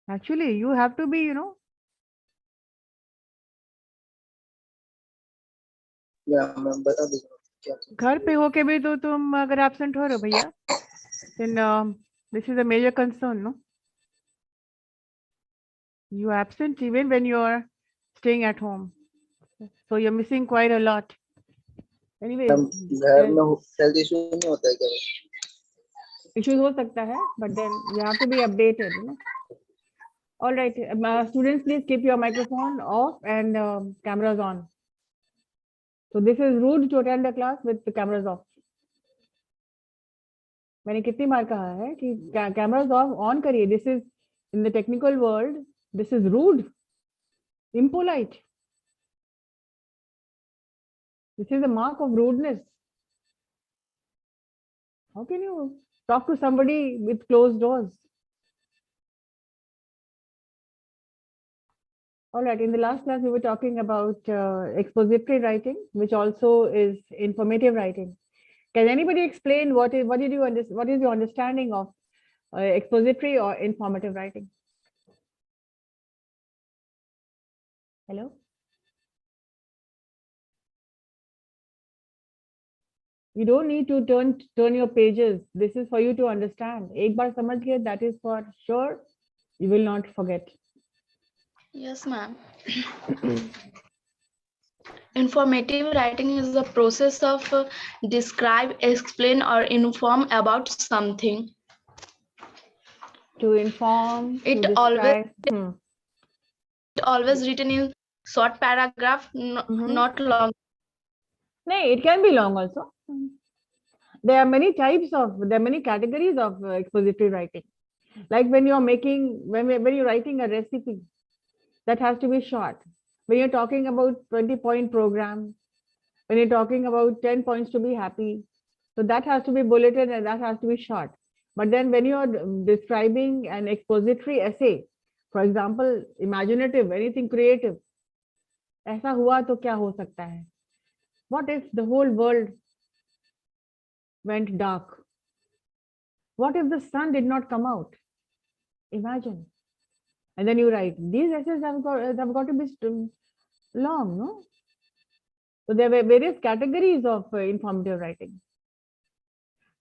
actually you have to be, या ma'am बता दीजिए क्या चीज़? घर पे होके भी तो तुम अगर एब्सेंट हो रहे हो भैया, then this is a major concern, no? You are absent even when you are staying at home, so you're missing quite a lot. Anyways, ma'am घर में हेल्थ इशू नहीं होता है क्या? issues हो सकता है, but then you have to be updated, All right, students, please keep your microphone off and cameras on. So this is rude to attend the class with the cameras off. मैंने कितनी बार कहा है कि cameras off on करिए. This is in the technical world. This is rude, impolite. This is a mark of rudeness. How can you talk to somebody with closed doors? All right, in the last class, we were talking about expository writing, which also is informative writing. Can anybody explain what is your understanding of expository or informative writing? Hello? You don't need to turn your pages. This is for you to understand. एक बार समझ गए, that is for sure. You will not forget. Yes, ma'am. Informative writing is the process of describe, explain, or inform about something. To inform, It to describe. always written in short paragraph, not long. No, it can be long also. There are many categories of expository writing. Like when you're writing a recipe, that has to be short. When you're talking about 20-point program, when you're talking about 10 points to be happy, so that has to be bulleted and that has to be short. But then when you're describing an expository essay, for example, imaginative, anything creative, ऐसा हुआ तो क्या हो सकता है? What if the whole world went dark? What if the sun did not come out? Imagine. And then you write, these essays have got to be long, no? So there were various categories of informative writing.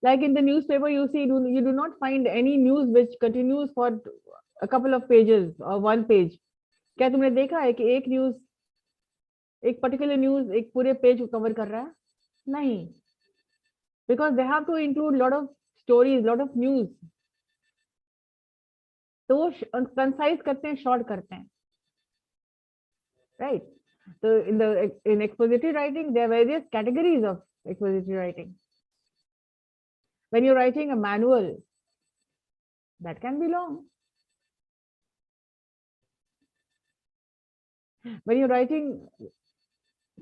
Like in the newspaper, you see, you do not find any news which continues for a couple of pages or one page. क्या तुमने देखा है कि एक particular news एक पूरे page को cover कर रहा है? नहीं. Because they have to include lot of stories, lot of news. तो वो concise करते हैं, short करते हैं. Right? So in expository writing, there are various categories of expository writing. When you're writing a manual, that can be long. When you're writing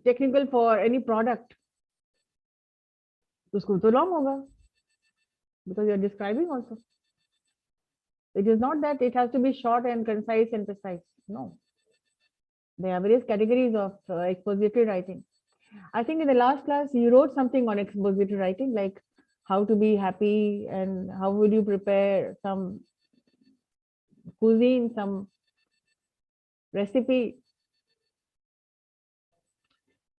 technical for any product, उसको तो long होगा, because you're describing also. It is not that it has to be short and concise and precise. No. There are various categories of expository writing. I think in the last class, you wrote something on expository writing, like how to be happy and how would you prepare some cuisine, some recipe.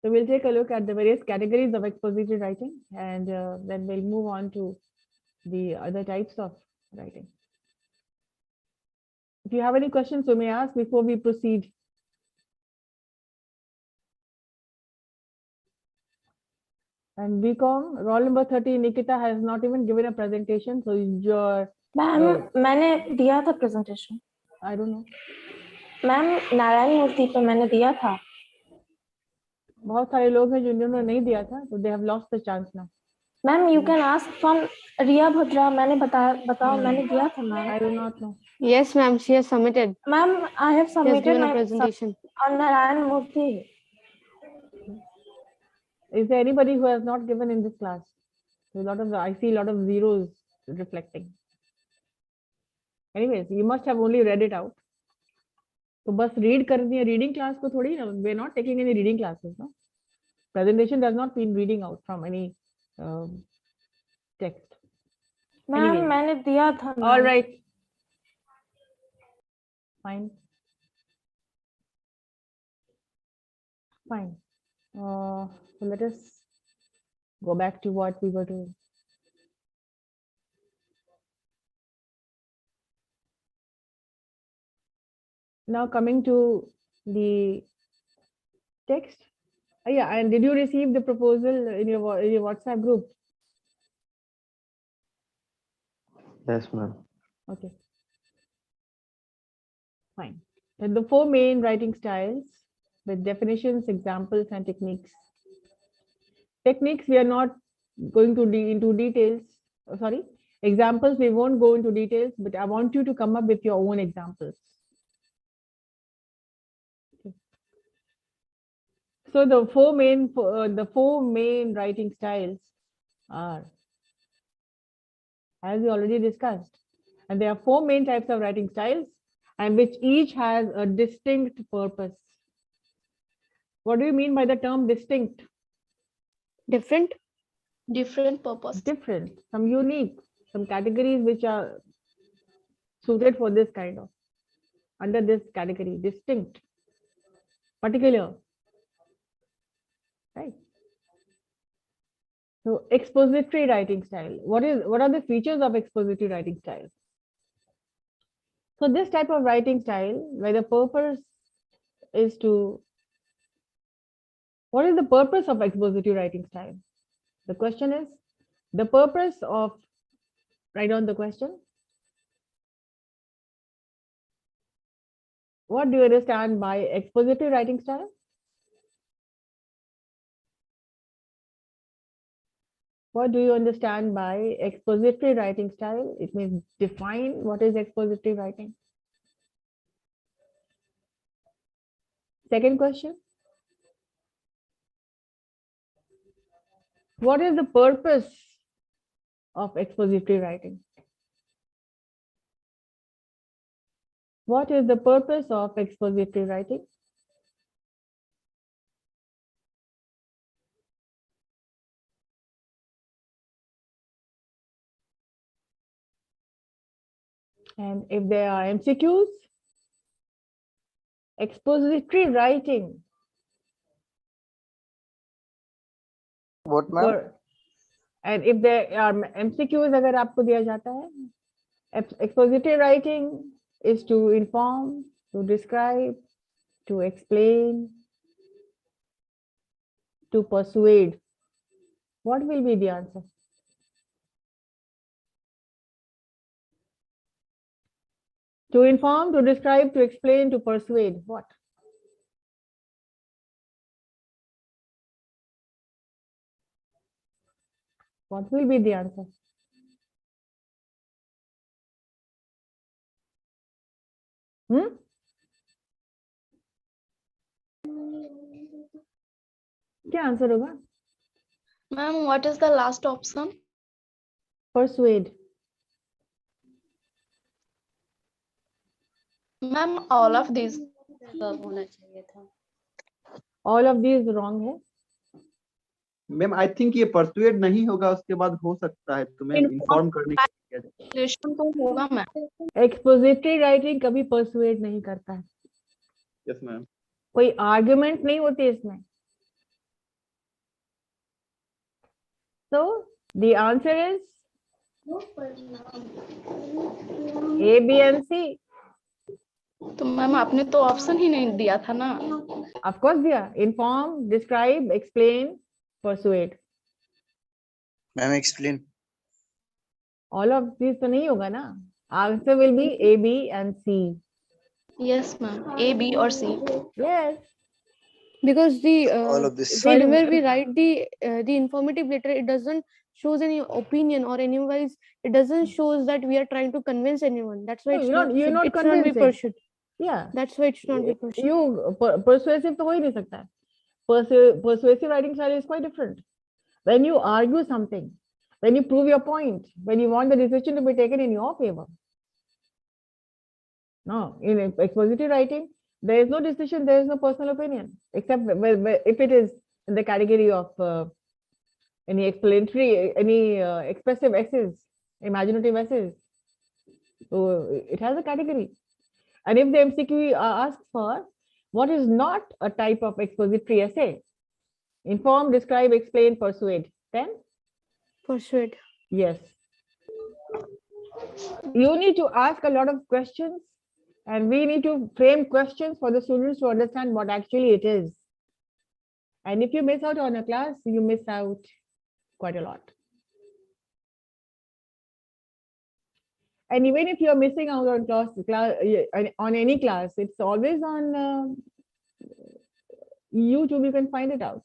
So we'll take a look at the various categories of expository writing, and then we'll move on to the other types of writing. If you have any questions, you may ask before we proceed. And BCom, roll number 30, Nikita has not even given a presentation. So your ma'am मैंने दिया था presentation. I don't know. Ma'am Narayana Murthy पे मैंने दिया था. बहुत सारे लोग हैं जिन्होंने नहीं दिया था, so they have lost the chance now. Ma'am you can ask from Aryabhata. मैंने बताओ मैंने दिया था ma'am. I do not know. Yes, ma'am. She has submitted. Ma'am, I have submitted my my presentation on Narayan Murthy. Is there anybody who has not given in this class? I see a lot of zeros reflecting. Anyways, you must have only read it out. So bus read करनी है, reading class को थोड़ी ना, we are not taking any reading classes, no? Presentation does not mean reading out from any text. Ma'am Anyway. मैंने दिया था All ma'am. right. Fine. Fine. So let us go back to what we were doing. Now coming to the text. Yeah, and did you receive the proposal in your WhatsApp group? Yes, ma'am. Okay. Fine. And the four main writing styles with definitions, examples, and techniques. Techniques, we are not going to into details. Sorry, examples, we won't go into details, but I want you to come up with your own examples. Okay. So the four main writing styles are, as we already discussed, and there are four main types of writing styles, and which each has a distinct purpose. What do you mean by the term distinct? Different. Different purpose. Different, some unique, some categories which are suited for this kind of, under this category, distinct, particular, right? So expository writing style. What are the features of expository writing style? So this type of writing style, where the purpose is to, what is the purpose of expository writing style? The question is, the purpose of, write down the question. What do you understand by expository writing style? What do you understand by expository writing style? It means define what is expository writing. Second question. What is the purpose of expository writing? What is the purpose of expository writing? And if there are MCQs, expository writing. What, ma'am? And if there are MCQs, अगर आपको दिया जाता है, expository writing is to inform, to describe, to explain, to persuade. What will be the answer? To inform, to describe, to explain, to persuade. What? What will be the answer? क्या answer होगा? Ma'am, what is the last option? Persuade. Ma'am, all of these. All of these wrong है. Ma'am I think ये persuade नहीं होगा, उसके बाद हो सकता है तुम्हें इन्फॉर्म करने के लिए। Explanation तो होगा मैम। Expository writing कभी persuade नहीं करता है. Yes ma'am. कोई आर्गुमेंट नहीं होती इसमें. So the answer is A, B and C. तो मैम आपने तो ऑप्शन ही नहीं दिया था ना। Of course दिया. Inform, describe, explain, persuade. Ma'am, explain. All of these तो नहीं होगा ना. Answer will be A, B and C. Yes ma'am, A, B or C. Yes. Because the All of this. whenever we write the informative letter, it doesn't shows any opinion or anyways it doesn't shows that we are trying to convince anyone. That's why No, it's you're not it should not be convincing. pursued. Yeah. That's why it should not be pursued. You persuasive तो हो ही नहीं सकता है. Persuasive writing style is quite different. When you argue something, when you prove your point, when you want the decision to be taken in your favor. No, in expository writing, there is no decision, there is no personal opinion, except if it is in the category of any explanatory, any expressive essays, Imaginative essays. So it has a category. And if the MCQ asks for what is not a type of expository essay, inform, describe, explain, persuade, then Persuade. yes. You need to ask a lot of questions, and we need to frame questions for the students to understand what actually it is. And if you miss out on a class, you miss out quite a lot. And even if you're missing out on on any class, it's always on YouTube. You can find it out.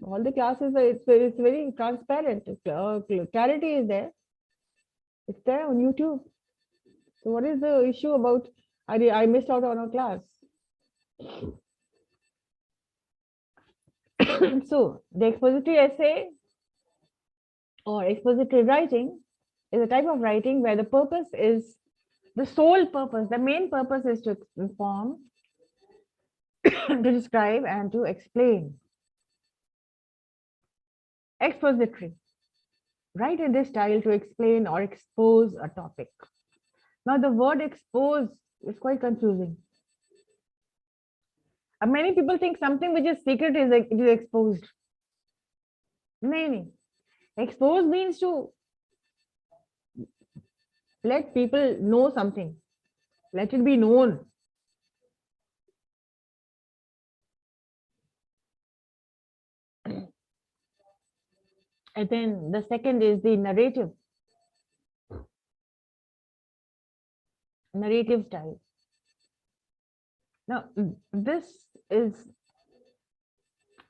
All the classes, it's very transparent. Clarity is there. It's there on YouTube. So what is the issue about I missed out on a class? So the expository essay or expository writing is a type of writing where the purpose is, the sole purpose, the main purpose is to inform, to describe, and to explain. Expository. Write in this style to explain or expose a topic. Now the word expose is quite confusing. Many people think something which is secret is exposed. No. Expose means to let people know something. Let it be known. And then the second is the narrative. Narrative style. Now, this is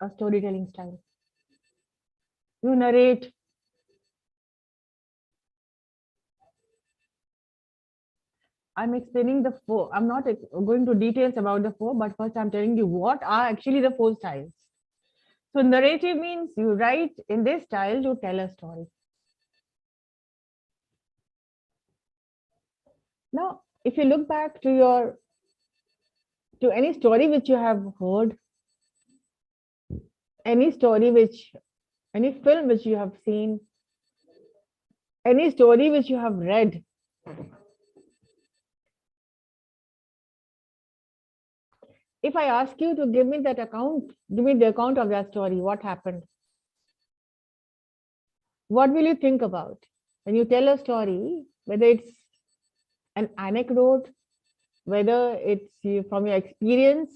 a storytelling style. You narrate. I'm explaining the four. I'm not going to details about the four, but first I'm telling you what are actually the four styles. So narrative means you write in this style to tell a story. Now, if you look back to any story which you have heard, any story any film which you have seen, any story which you have read, if I ask you to give me the account of that story, what happened? What will you think about? When you tell a story, whether it's an anecdote, whether it's from your experience,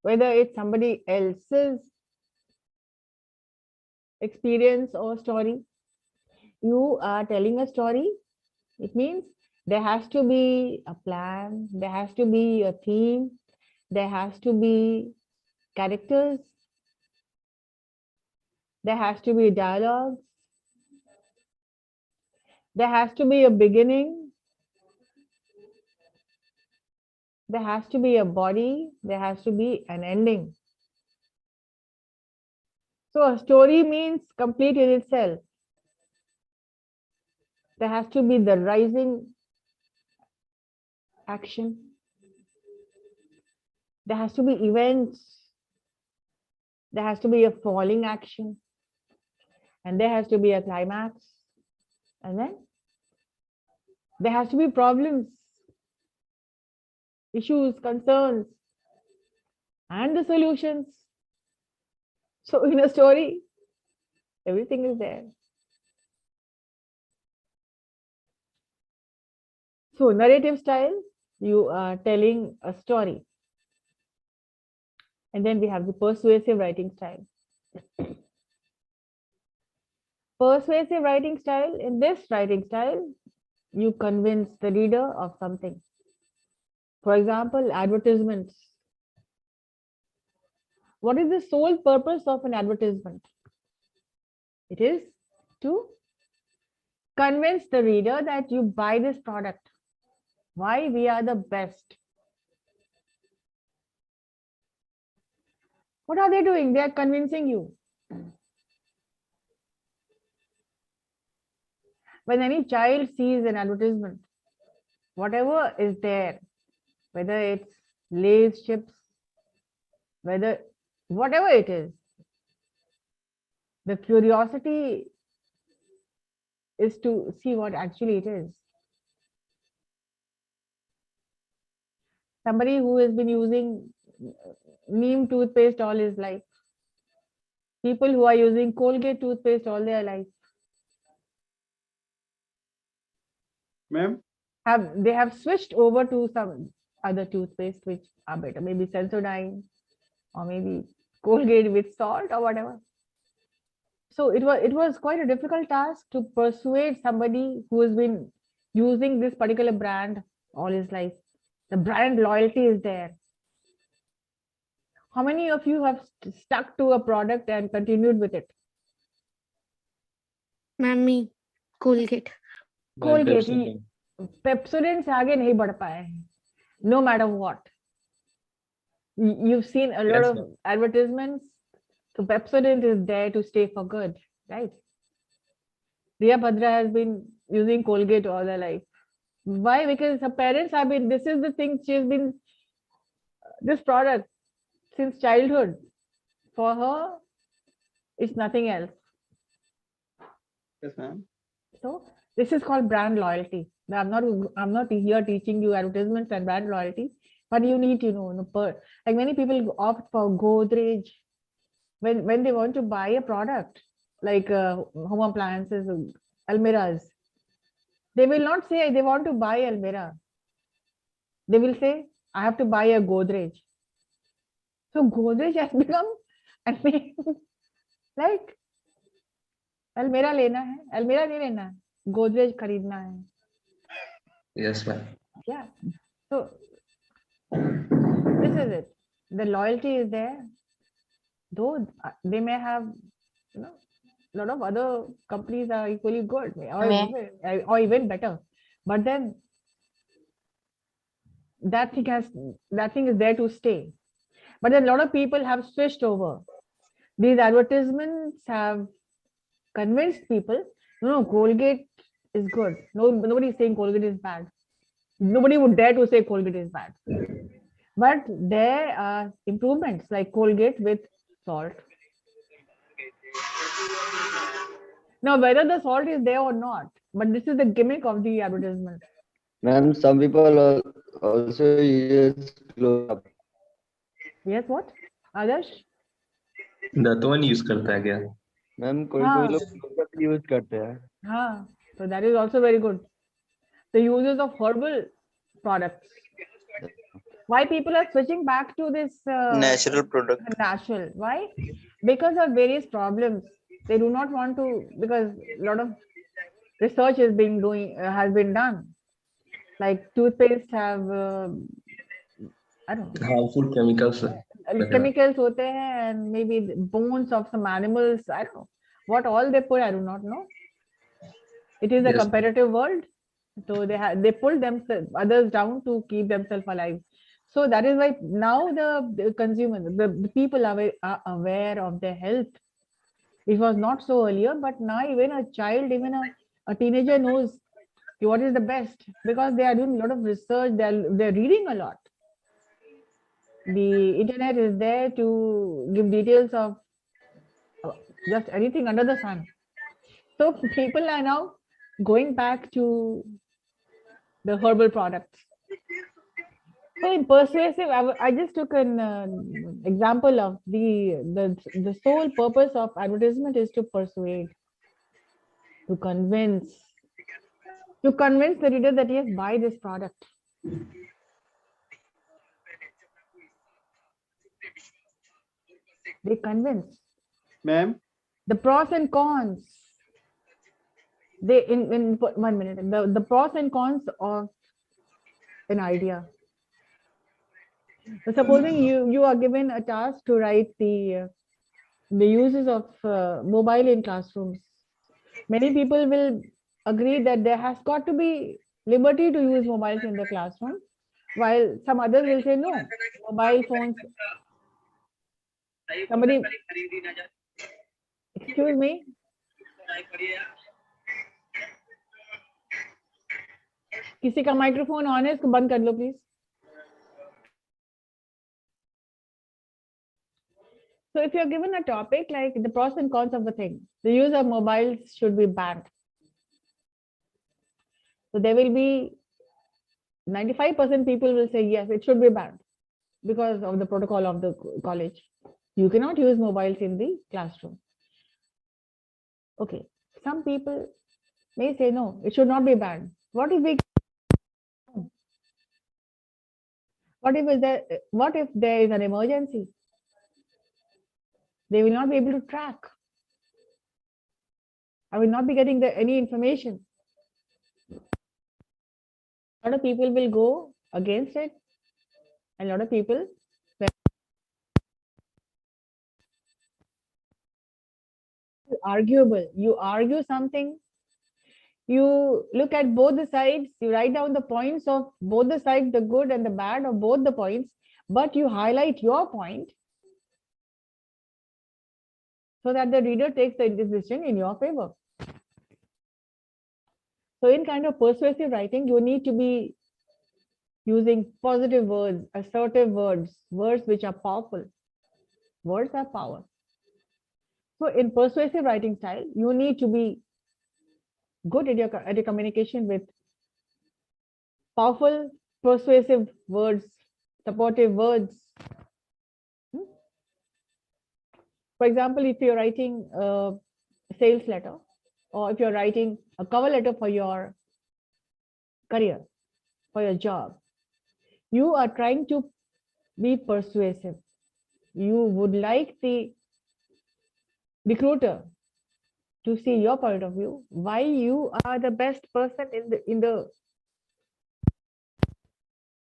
whether it's somebody else's experience or story, you are telling a story. It means there has to be a plan, there has to be a theme, there has to be characters, there has to be dialogues, there has to be a beginning, there has to be a body, there has to be an ending. So a story means complete in itself. There has to be the rising action. There has to be events. There has to be a falling action. And there has to be a climax. And then there has to be problems, issues, concerns, and the solutions. So in a story, everything is there. So narrative style, you are telling a story. And then we have the persuasive writing style. Persuasive writing style, in this writing style, you convince the reader of something. For example, advertisements. What is the sole purpose of an advertisement? It is to convince the reader that you buy this product. Why we are the best. What are they doing? They are convincing you. When any child sees an advertisement, whatever is there, whether it's Lay's chips, whatever it is, The curiosity is to see what actually it is. Somebody who has been using neem toothpaste all his life. People who are using Colgate toothpaste all their life. Ma'am, They have switched over to some other toothpaste which are better, maybe Sensodyne or maybe Colgate with salt or whatever. So it was quite a difficult task to persuade somebody who has been using this particular brand all his life. The brand loyalty is there. How many of you have stuck to a product and continued with it? Ma'am, me, Colgate. Colgate, Pepsodent से आगे नहीं बढ़ पाए, no matter what. You've seen a lot of advertisements, so Pepsodent is there to stay for good, right? Aryabhata has been using Colgate all her life. Why? Because her parents have been, this is the thing, she's been, this product since childhood. For her, it's nothing else. yes, ma'am. So this is called brand loyalty. Now, I'm not here teaching you advertisements and brand loyalty, but you need to know, like many people opt for Godrej when they want to buy a product like home appliances, almiras. They will not say they want to buy almira. They will say, I have to buy a Godrej. So Godrej has become, I mean, like अलमेरा लेना है, अलमेरा नहीं लेना है, गोदरेज खरीदना है. Yes, ma'am. Yeah. So this is it. The loyalty is there, though they may have, a lot of other companies are equally good or even better, but then that thing is there to stay. But then a lot of people have switched over. These advertisements have convinced people, no, Colgate is good. Nobody is saying Colgate is bad. Nobody would dare to say Colgate is bad. But there are improvements like Colgate with salt. Now, whether the salt is there or not, but this is the gimmick of the advertisement. Ma'am, some people also use close-up. Yes, what? Adarsh? दतवन use करता है क्या? Ma'am कोई हाँ. कोई लोग close-up use करते हैं. हाँ, so that is also very good. The uses of herbal products. Why people are switching back to this Natural product. natural? Why? Because of various problems. They do not want to, because a lot of research has been done. Like toothpaste have I don't know, Harmful chemicals. chemicals hote hain, and maybe the bones of some animals. I don't know what all they put. I do not know. It is a Yes. competitive world, so they pull themselves others down to keep themselves alive. So that is why now the consumer, the people are aware of their health. It was not so earlier, but now even a child, even a teenager knows what is the best, because they are doing a lot of research. They're reading a lot. The internet is there to give details of just anything under the sun. So people are now going back to the herbal products. So in persuasive, I just took an example of the sole purpose of advertisement is to persuade, to convince the reader that yes, buy this product. They convince. Ma'am, The pros and cons. They in 1 minute. The pros and cons of an idea. So supposing you are given a task to write the uses of mobile in classrooms. Many people will agree that there has got to be liberty to use mobiles in the classroom, while some others will say no, mobile phones. Somebody, excuse me. किसी का microphone on है, इसको बंद कर लो please. So if you're given a topic like the pros and cons of the thing, the use of mobiles should be banned. So there will be 95% people will say yes, it should be banned because of the protocol of the college. You cannot use mobiles in the classroom. Okay, some people may say no, it should not be banned. What if we? What if there is an emergency? They will not be able to track. I will not be getting any information. A lot of people will go against it, and a lot of people arguable. You argue something, you look at both the sides, you write down the points of both the sides, the good and the bad of both the points, but you highlight your point so that the reader takes the decision in your favor. So in kind of persuasive writing, you need to be using positive words, assertive words, words which are powerful. Words are power. So in persuasive writing style, you need to be good at your communication with powerful, persuasive words, supportive words. For example, if you're writing a sales letter, or if you're writing a cover letter for your career, for your job, you are trying to be persuasive. You would like the recruiter to see your point of view, why you are the best person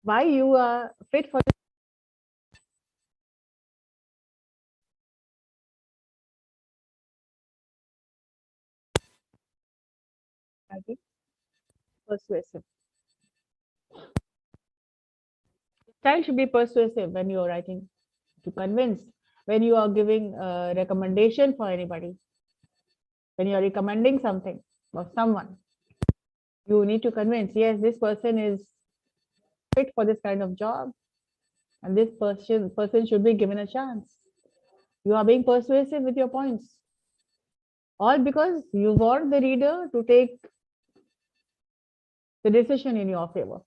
why you are fit for the persuasive. Style should be persuasive when you are writing to convince, when you are giving a recommendation for anybody, when you are recommending something or someone, you need to convince, yes, this person is fit for this kind of job, and this person should be given a chance. You are being persuasive with your points, all because you want the reader to take the decision in your favor.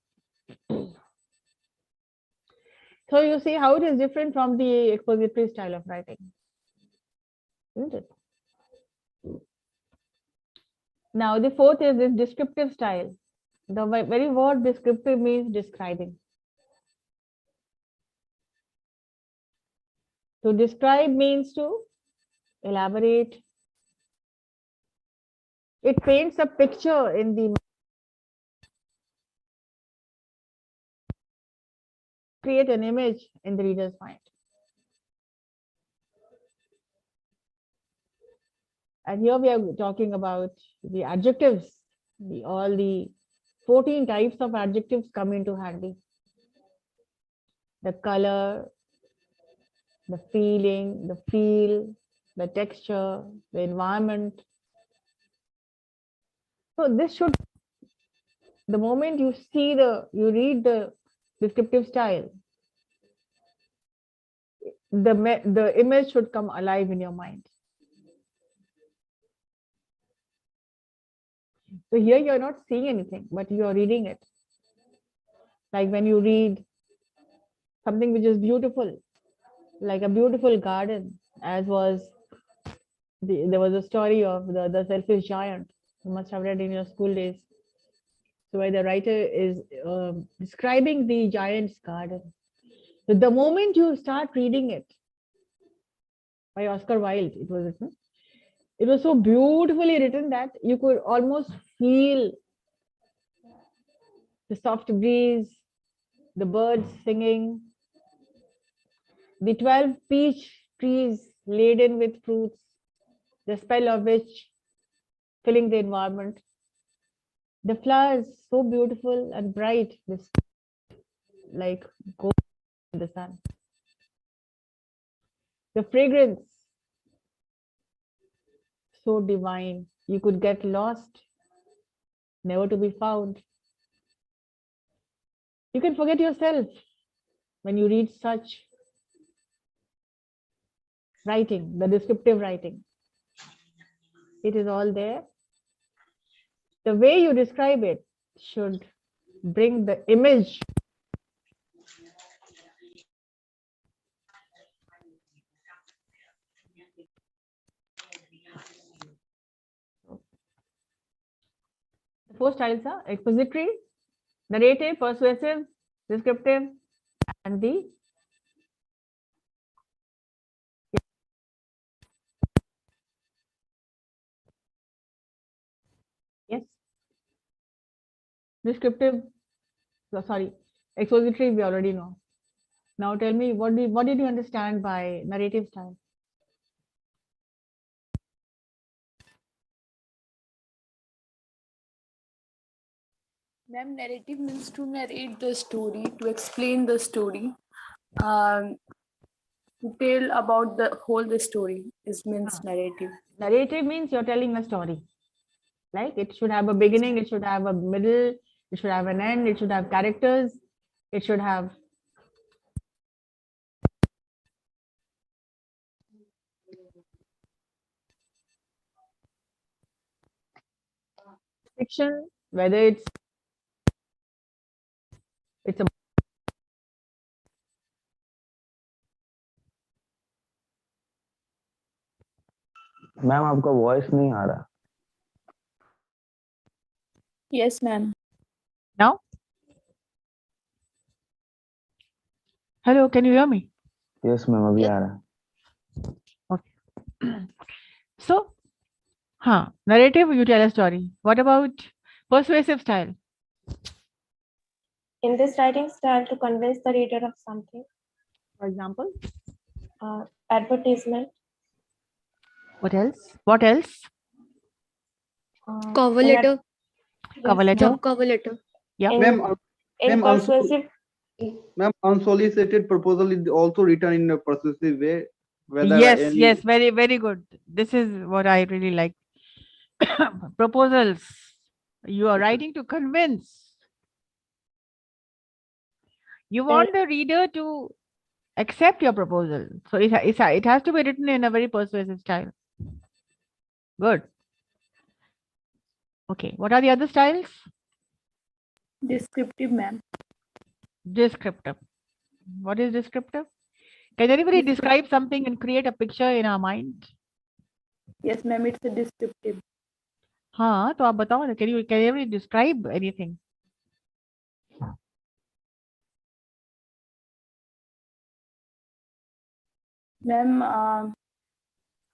So you see how it is different from the expository style of writing, isn't it? Now the fourth is this descriptive style. The very word descriptive means describing. To describe means to elaborate. It paints a picture in the create an image in the reader's mind. And here we are talking about the adjectives. All the 14 types of adjectives come into handy. The color, the feeling, the feel, the texture, the environment. So this should, the moment you read the descriptive style, the image should come alive in your mind. So here you're not seeing anything, but you're reading it. Like when you read something which is beautiful, like a beautiful garden, as was there was a story of the selfish giant. You must have read in your school days. So where the writer is describing the giant's garden. So the moment you start reading it, by Oscar Wilde, it was written. It was so beautifully written that you could almost feel the soft breeze, the birds singing, the 12 peach trees laden with fruits, the smell of which filling the environment. The flowers so beautiful and bright, this like gold in the sun. The fragrance so divine, you could get lost, never to be found. You can forget yourself when you read such writing, the descriptive writing. It is all there. The way you describe it should bring the image. The four styles are expository, narrative, persuasive, descriptive, and the yes, descriptive. Sorry, expository we already know. Now tell me, what did you understand by narrative style? Ma'am, narrative means to narrate the story, to explain the story, to tell about the whole the story is means narrative. Narrative means you're telling a story. Like it should have a beginning, it should have a middle, it should have an end, it should have characters, it should have fiction, whether it's a ma'am आपका voice नहीं आ रहा. Yes, ma'am. now. Hello, can you hear me? Yes ma'am अभी आ रहा. So, narrative, you tell a story. What about persuasive style? In this writing style, to convince the reader of something. For example, Advertisement. what else? What else? Cover in letter, Cover letter. job cover letter. Yeah. In persuasive. Ma'am, unsolicited proposal is also written in a persuasive way. Whether Yes, yes, very, very good. This is what I really like. Proposals. You are writing to convince. You want the reader to accept your proposal. So it has to be written in a very persuasive style. Good. Okay. What are the other styles? Descriptive, ma'am. Descriptive. What is descriptive? Can anybody describe something and create a picture in our mind? Yes, ma'am, it's a descriptive. हाँ, तो आप बताओ ना. Can anybody describe anything? Ma'am,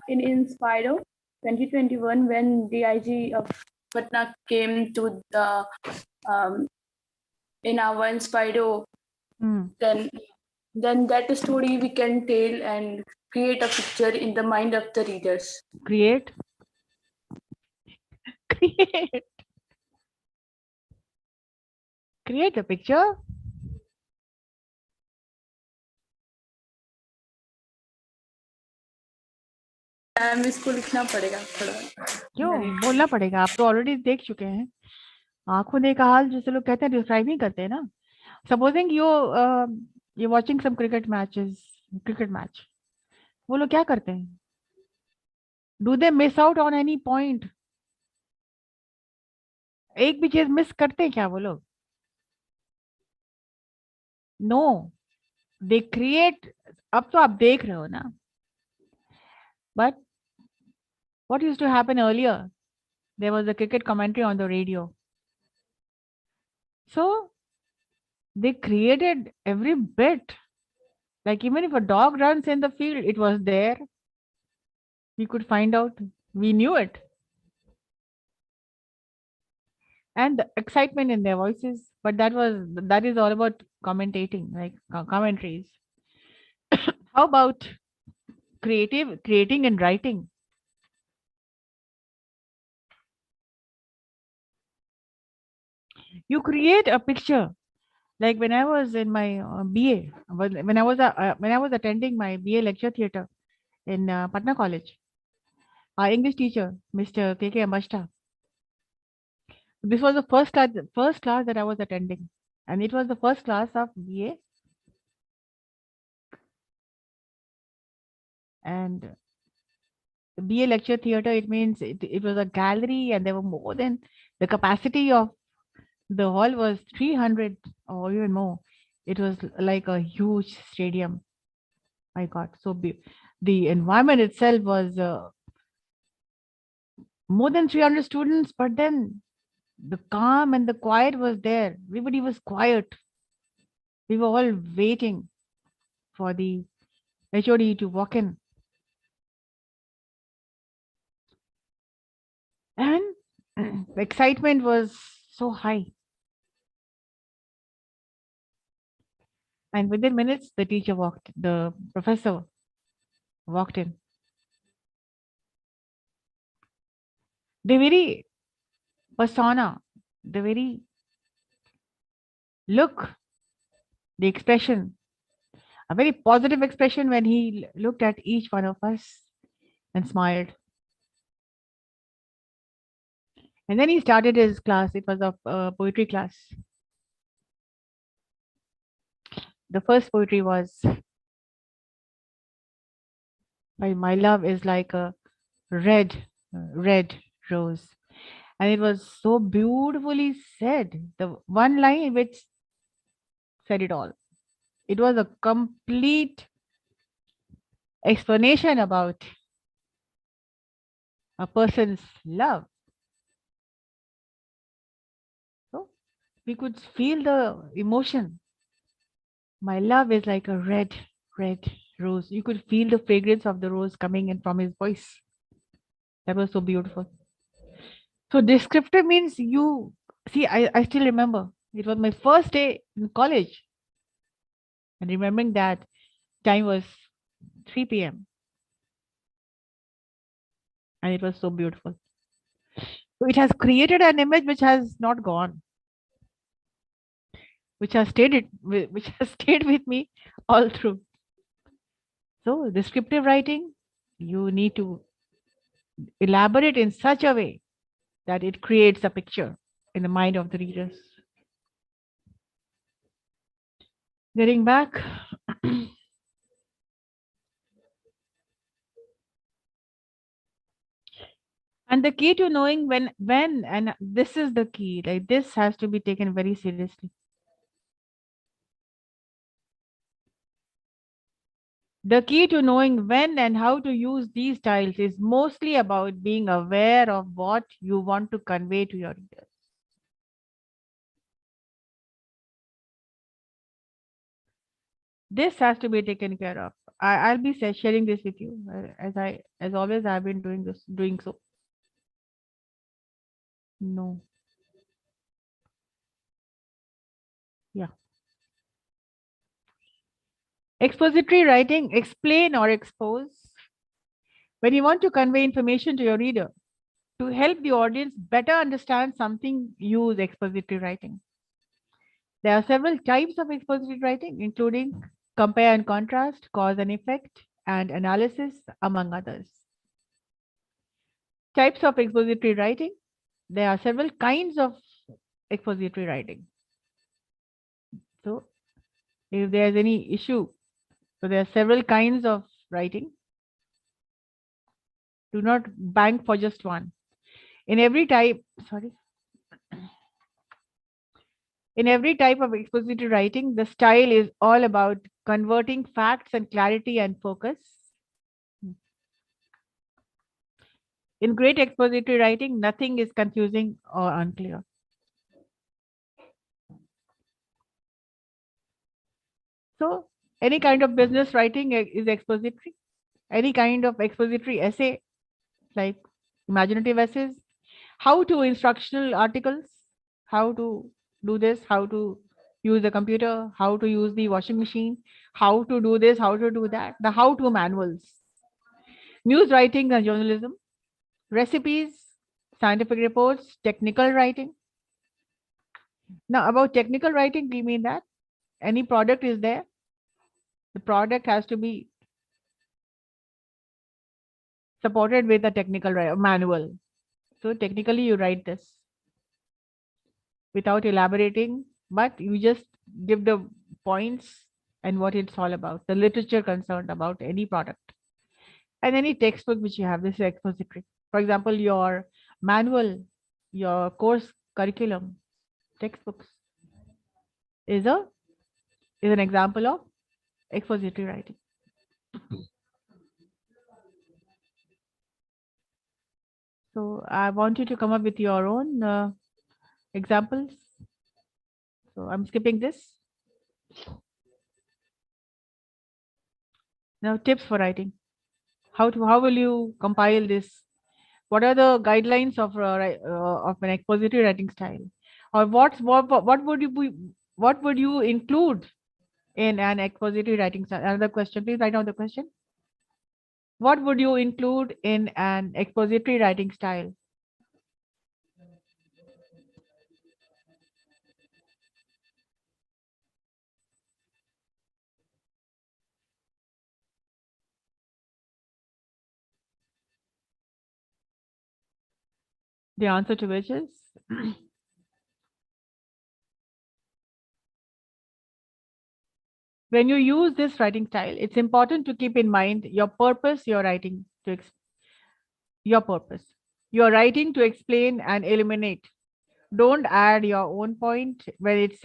in Inspiro 2021, when DIG of Patna came to the in our Inspiro, then that story we can tell and create a picture in the mind of the readers. Create. Create a picture. Ma'am इसको लिखना पड़ेगा थोड़ा. क्यों बोलना पड़ेगा? आप तो already देख चुके हैं. आंखों देखा हाल जैसे लोग कहते हैं, डिस्क्राइब नहीं करते ना. Supposing you watching some cricket match, वो लोग क्या करते हैं? Do they miss out on any point? एक भी चीज मिस करते हैं क्या वो लोग? No, they create. अब तो आप देख रहे हो ना. But what used to happen earlier? There was a cricket commentary on the radio. So they created every bit. Like even if a dog runs in the field, it was there. We could find out. We knew it. And the excitement in their voices. But that is all about commentating, like commentaries. How about creating and writing? You create a picture. Like when I was in my BA, when I was attending my BA lecture theatre in Patna College, our English teacher, Mr. K.K. Amashta, this was the first class that I was attending, and it was the first class of BA. And the BA lecture theater, it means it was a gallery, and there were more than the capacity of the hall was 300 or even more. It was like a huge stadium. My God, so the environment itself was more than 300 students, but then the calm and the quiet was there. Everybody was quiet. We were all waiting for the HOD to walk in. And the excitement was so high. And within minutes, the professor walked in. The very persona, the very look, the expression, a very positive expression when he looked at each one of us and smiled. And then he started his class. It was a poetry class. The first poetry was, My love is like a red rose. And it was so beautifully said. The one line which said it all. It was a complete explanation about a person's love. So we could feel the emotion. My love is like a red rose. You could feel the fragrance of the rose coming in from his voice. That was so beautiful. So descriptive means you see, I still remember it was my first day in college. And remembering that time was 3 p.m. And it was so beautiful. So it has created an image which has not gone, which has stayed with me all through. So descriptive writing, you need to elaborate in such a way that it creates a picture in the mind of the readers. Getting back, and the key to knowing when, and this is the key, like this has to be taken very seriously. The key to knowing when and how to use these styles is mostly about being aware of what you want to convey to your readers. This has to be taken care of. I'll be sharing this with you as always I've been doing so. No. Yeah. Expository writing, explain or expose. When you want to convey information to your reader, to help the audience better understand something, use expository writing. There are several types of expository writing, including compare and contrast, cause and effect, and analysis, among others. Types of expository writing. There are several kinds of expository writing. So if there's any issue, so there are several kinds of writing. Do not bank for just one. In every type of expository writing, the style is all about converting facts and clarity and focus. In great expository writing, nothing is confusing or unclear. So any kind of business writing is expository. Any kind of expository essay, like imaginative essays, how to instructional articles, how to do this, how to use the computer, how to use the washing machine, how to do this, how to do that, the how-to manuals. News writing and journalism, recipes, scientific reports, technical writing. Now about technical writing, we mean that any product is there. The product has to be supported with a technical manual. So technically you write this without elaborating, but you just give the points and what it's all about, the literature concerned about any product. And any textbook which you have, this is expository. For example, your manual, your course curriculum, textbooks is an example of expository writing. So I want you to come up with your own examples. So I'm skipping this. Now tips for writing. How will you compile this? What are the guidelines of an expository writing style? Or what would you include in an expository writing style? Another question, please write down the question. What would you include in an expository writing style? The answer to which is when you use this writing style, it's important to keep in mind your purpose, your writing to your purpose. You're writing to explain and eliminate. Don't add your own point when it's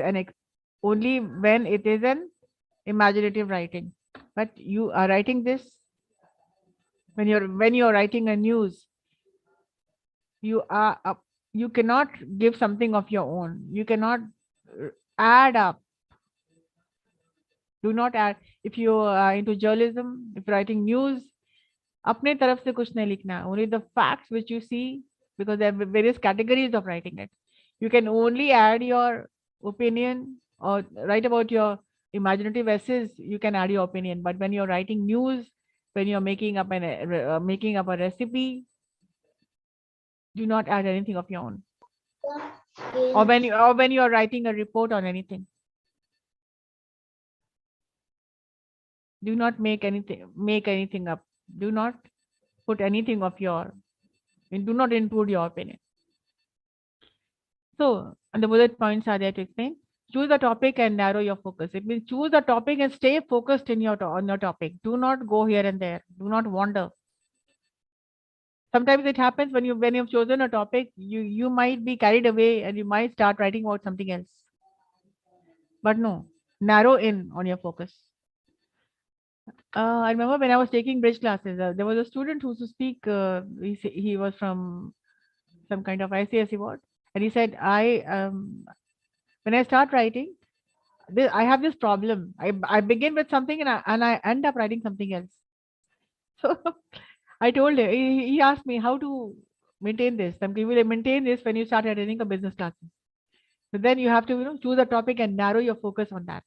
only when it is an imaginative writing. But you are writing this when you're writing a news. You cannot give something of your own. You cannot add up. Do not add. If you are into journalism, if you're writing news, अपने तरफ से कुछ नहीं लिखना. Only the facts which you see, because there are various categories of writing it. You can only add your opinion or write about your imaginative essays. You can add your opinion, but when you're writing news, when you're making up a recipe, do not add anything of your own. Or when you're writing a report on anything, do not make anything up. Do not put anything of and do not include your opinion. So, and the bullet points are there to explain. Choose a topic and narrow your focus. It means choose a topic and stay focused on your topic. Do not go here and there. Do not wander. Sometimes it happens when you've chosen a topic, you might be carried away and you might start writing about something else. But no, narrow in on your focus. I remember when I was taking bridge classes, there was a student who used to speak. He was from some kind of ICSE ward, and he said, when I start writing, I have this problem. I begin with something and I end up writing something else. So I told him, he asked me how to maintain this. You will maintain this when you start attending a business class. So then you have to choose a topic and narrow your focus on that.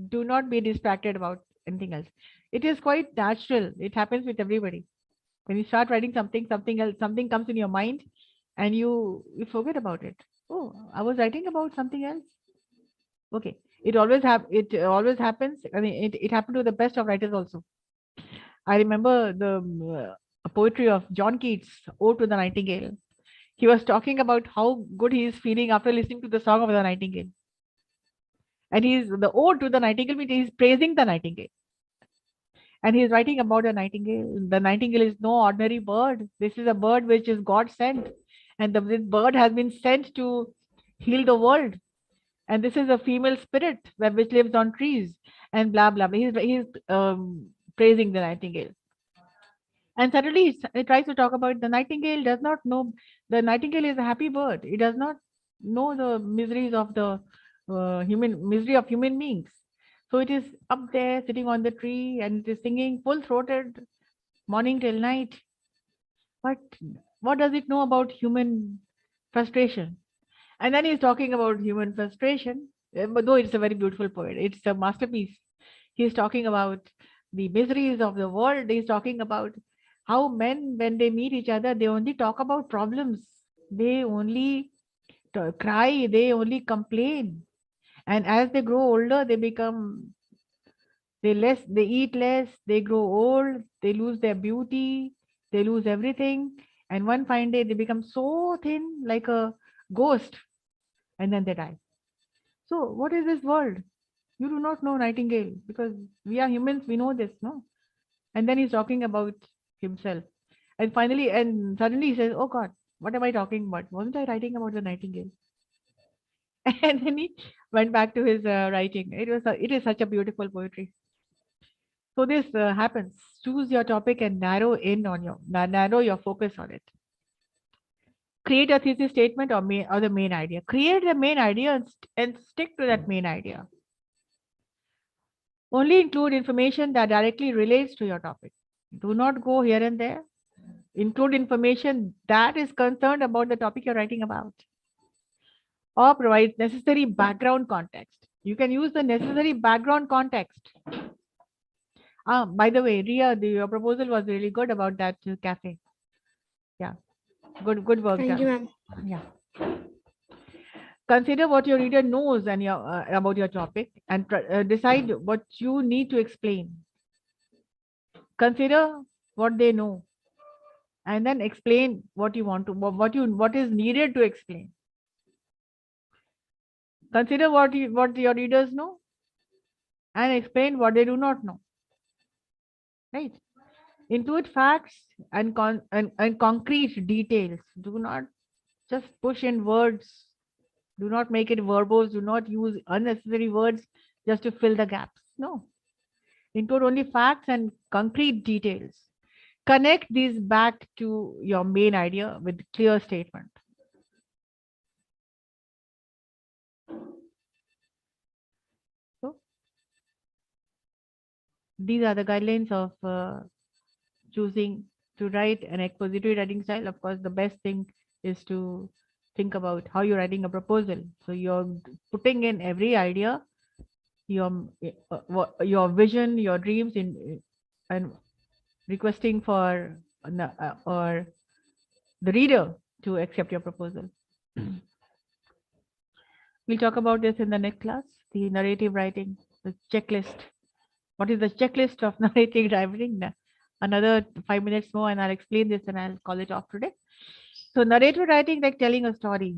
Do not be distracted about anything else. It is quite natural. It happens with everybody. When you start writing something else, something comes in your mind and you forget about it. Oh, I was writing about something else. Okay. It always happens. I mean, it happened to the best of writers also. I remember the poetry of John Keats, Ode to the Nightingale. He was talking about how good he is feeling after listening to the song of the Nightingale. And the Ode to the Nightingale means he's praising the Nightingale. And he's writing about a nightingale. The nightingale is no ordinary bird. This is a bird which is God sent. And this bird has been sent to heal the world. And this is a female spirit which lives on trees and blah, blah, blah. He's praising the nightingale. And suddenly he tries to talk about the nightingale does not know. The nightingale is a happy bird. It does not know the miseries of the misery of human beings. So it is up there sitting on the tree and it is singing full-throated morning till night. But what does it know about human frustration? And then he's talking about human frustration, but though it's a very beautiful poet, it's a masterpiece. He's talking about the miseries of the world. He's talking about how men, when they meet each other, they only talk about problems. They only cry. They only complain. And as they grow older, they eat less, they grow old, they lose their beauty, they lose everything. And one fine day, they become so thin like a ghost and then they die. So what is this world? You do not know nightingale because we are humans, we know this, no? And then he's talking about himself. And finally, and suddenly he says, oh God, what am I talking about? Wasn't I writing about the nightingale? And then he went back to his writing. It is such a beautiful poetry. So this happens. Choose your topic and narrow your focus on it. Create a thesis statement or the main idea. Create the main idea and stick to that main idea. Only include information that directly relates to your topic. Do not go here and there. Include information that is concerned about the topic you're writing about. Or provide necessary background context. You can use the necessary background context. By the way, Ria, your proposal was really good about that cafe. Yeah, good work Thank done. you, ma'am. Yeah. Consider what your reader knows and about your topic and decide what you need to explain. Consider what they know and then explain what you want to, what is needed to explain. Consider what your readers know and explain what they do not know. Right? Include facts and concrete details. Do not just push in words. Do not make it verbose. Do not use unnecessary words just to fill the gaps. No. Include only facts and concrete details. Connect these back to your main idea with clear statement. So these are the guidelines of choosing to write an expository writing style. Of course, the best thing is to think about how you're writing a proposal. So you're putting in every idea, your vision, your dreams and requesting for or the reader to accept your proposal. We'll talk about this in the next class, the narrative writing, the checklist. What is the checklist of narrative writing? Another 5 minutes more and I'll explain this and I'll call it off today. So narrative writing, like telling a story.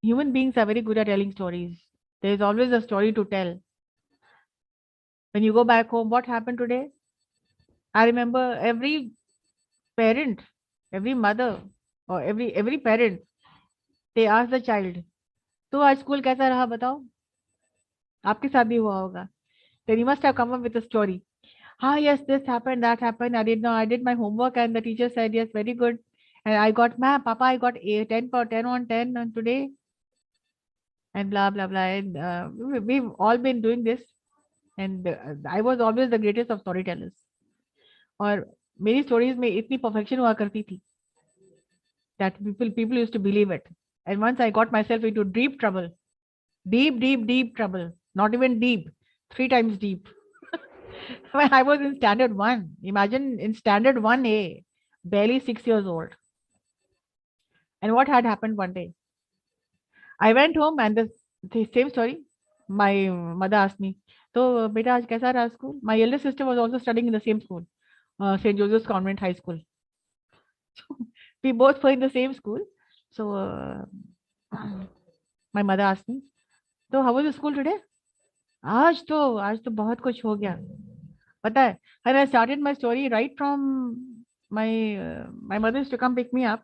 Human beings are very good at telling stories. There's always a story to tell. When you go back home, what happened today? I remember every parent, every mother or every parent, they ask the child, तो आज school कैसा रहा बताओ? आपके साथ भी हुआ होगा. Then you must have come up with a story. Yes, this happened, that happened. I did my homework and the teacher said, yes, very good. And I got, Papa, I got 10 for 10 on 10 on today. And blah, blah, blah. And we've all been doing this. And I was always the greatest of storytellers. और मेरी stories में इतनी perfection हुआ करती थी that people used to believe it. And once I got myself into deep trouble, deep trouble, not even deep, 3 times deep. When I was in standard 1, imagine in standard 1A, barely 6 years old. And what had happened one day? I went home and the same story. My mother asked me, so beta, aaj kaisa raha school? My elder sister was also studying in the same school, St. Joseph's Convent High School. So we both were in the same school. So my mother asked me, so how was the school today? आज तो बहुत कुछ हो गया. पता है, and I started my story right from my mother used to come pick me up.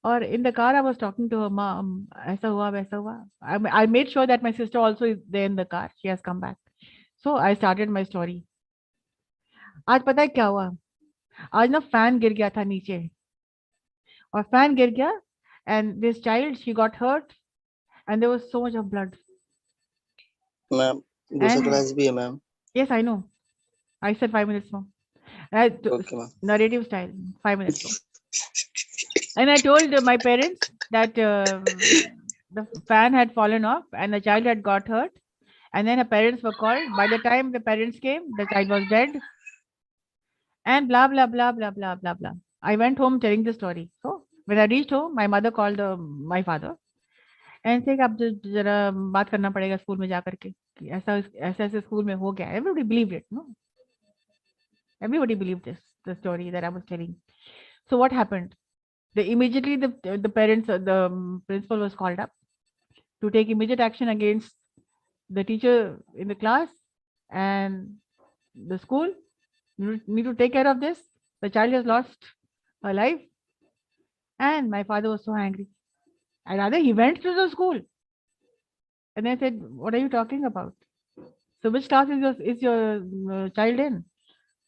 Or in the car, I was talking to her mom. ऐसा हुआ वैसा हुआ. I made sure that my sister also is there in the car. She has come back. So I started my story. आज पता है क्या हुआ? आज ना fan गिर गया था नीचे. और fan गिर गया, and this child, she got hurt, and there was so much of blood. Ma'am, दूसरा class भी है ma'am. Yes, I know. I said 5 minutes more. Okay, ma'am. Narrative style, 5 minutes more. And I told my parents that the fan had fallen off and the child had got hurt. And then her parents were called. By the time the parents came, the child was dead. And blah, blah, blah, blah, blah, blah, blah. I went home telling the story. So when I reached home, my mother called my father and said, अब जरा बात करना पड़ेगा school में जाकर के ऐसा school में हो गया. Everybody believed it, no? Everybody believed the story that I was telling. So what happened? Immediately the parents, the principal was called up to take immediate action against the teacher in the class and the school You need to take care of this. The child has lost her life. And my father was so angry. I rather he went to the school. And I said, what are you talking about? So which class is your child in?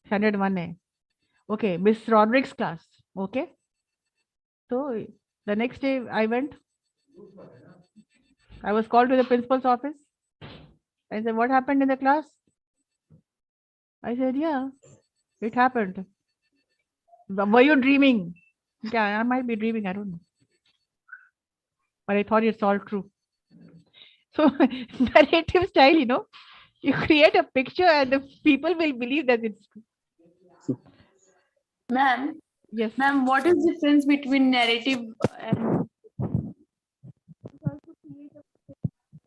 Standard 1A. Okay, Miss Roderick's class. Okay. So the next day I went. I was called to the principal's office. I said, what happened in the class? I said, yeah, it happened. Were you dreaming? Yeah, I might be dreaming. I don't know. But I thought it's all true. So narrative style, you create a picture and the people will believe that it's true. Ma'am, Yes. ma'am, what is the difference between narrative and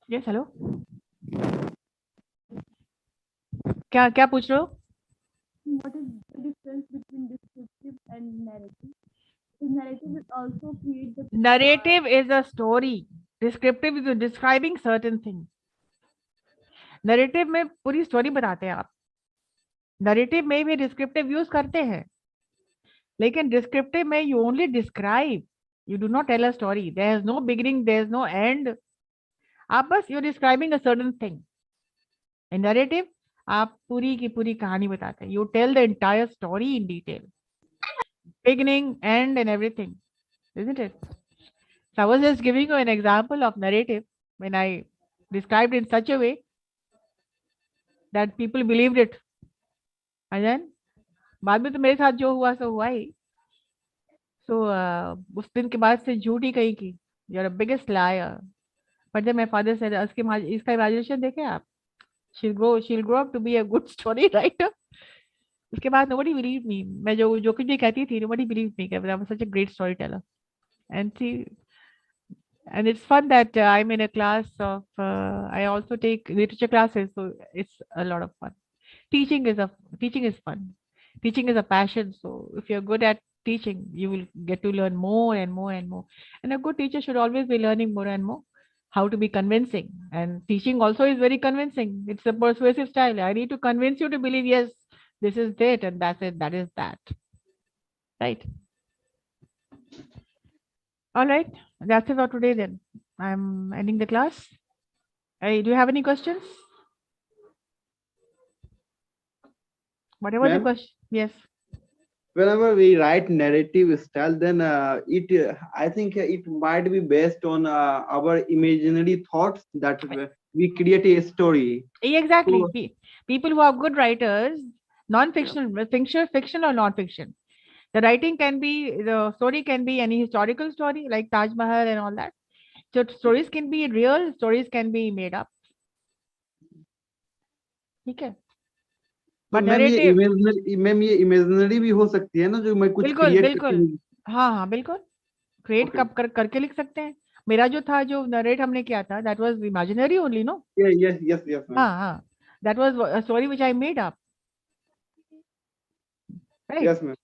Yes, hello. क्या पूछ रहे हो? what is the difference between descriptive and narrative? Because narrative is also create the Narrative is a story. Descriptive is describing certain things. Narrative में पूरी story बताते हैं आप. Narrative में भी descriptive यूज करते हैं. लेकिन descriptive में you only describe. You do not tell a story. There is no beginning, there is no end. आप बस you're describing a certain thing. In narrative, आप पूरी की पूरी कहानी बताते हैं. You tell the entire story in detail. Beginning, end and everything. Isn't it? So I was just giving you an example of narrative when I described in such a way that people believed it. And then बाद में तो मेरे साथ जो हुआ सो हुआ ही. So उस दिन के बाद से झूठ ही कही की. You're a biggest liar. But then my father said, इसका imagination देखे आप. She'll grow up to be a good story writer. उसके बाद nobody believed me. मैं जो कुछ भी कहती थी, nobody believed me. I was such a great storyteller. And see, and it's fun that I'm in a class of. I also take literature classes, so it's a lot of fun. Teaching is fun. Teaching is a passion. So if you're good at teaching, you will get to learn more and more and more. And a good teacher should always be learning more and more how to be convincing. And teaching also is very convincing. It's a persuasive style. I need to convince you to believe, yes, this is it, and that's it, that is that. Right. All right. That's it for today then. I'm ending the class. Hey, do you have any questions? Whatever the Ma'am? question. Yes. Whenever we write narrative style, then I think it might be based on our imaginary thoughts that we create a story. Exactly. So, People who are good writers, non-fictional, fiction or non-fiction. The writing can be, the story can be any historical story like Taj Mahal and all that. So stories can be real, stories can be made up. Okay. तो But ma'am ये narrative, imaginary भी हो सकती है ना, जो मैं कुछ बिल्कुल क्रिएट बिल्कुल. हाँ बिल्कुल. Create Okay. कब करके लिख सकते हैं. मेरा जो था, जो नरेट हमने किया था, that was imaginary only, no? yes ma'am. हाँ. That was a story which I made up. Right? Yes ma'am.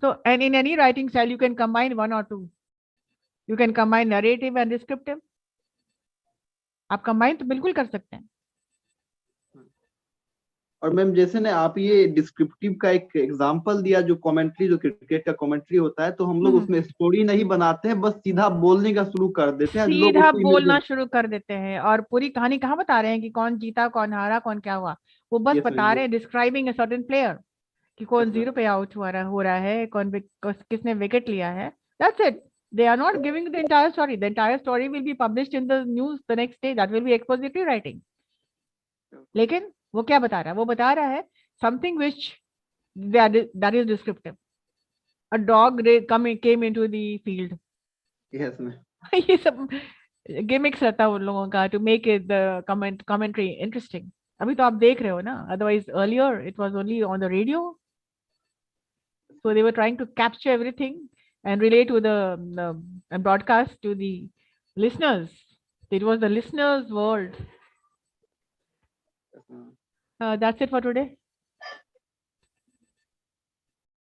So, and in any writing style, you can combine one or two. You can combine narrative and descriptive. आप combine तो बिल्कुल कर सकते हैं. और ma'am जैसे ना आप ये डिस्क्रिप्टिव का एक एग्जांपल दिया, जो कमेंट्री, जो क्रिकेट का कमेंट्री होता है, तो हम लोग उसमें स्टोरी नहीं बनाते हैं, बस सीधा बोलने का शुरू कर देते हैं. लोग सीधा उसको बोलना शुरू कर देते हैं और पूरी कहानी कहाँ बता रहे हैं कि कौन जीता, कौन हारा, कौन क्या हुआ. वो बस Yes, बता ma'am. रहे हैं, डिस्क्राइबिंग ए सर्टेन प्लेयर कि कौन Yes, ma'am. 0 पे आउट हो रहा है, किसने विकेट लिया है. That's it. They are not giving the entire story. The entire story will be published in the news the next day. That will be expository writing. लेकिन वो क्या बता रहा है? वो बता रहा है something which that is descriptive. A dog came into the field. Yes ma'am. ये सब gimmicks रहता है उन लोगों का to make it the commentary interesting. अभी तो आप देख रहे हो ना. Otherwise earlier it was only on the radio. So they were trying to capture everything and relate to the and broadcast to the listeners. It was the listeners' world. Yes, ma'am. That's it for today.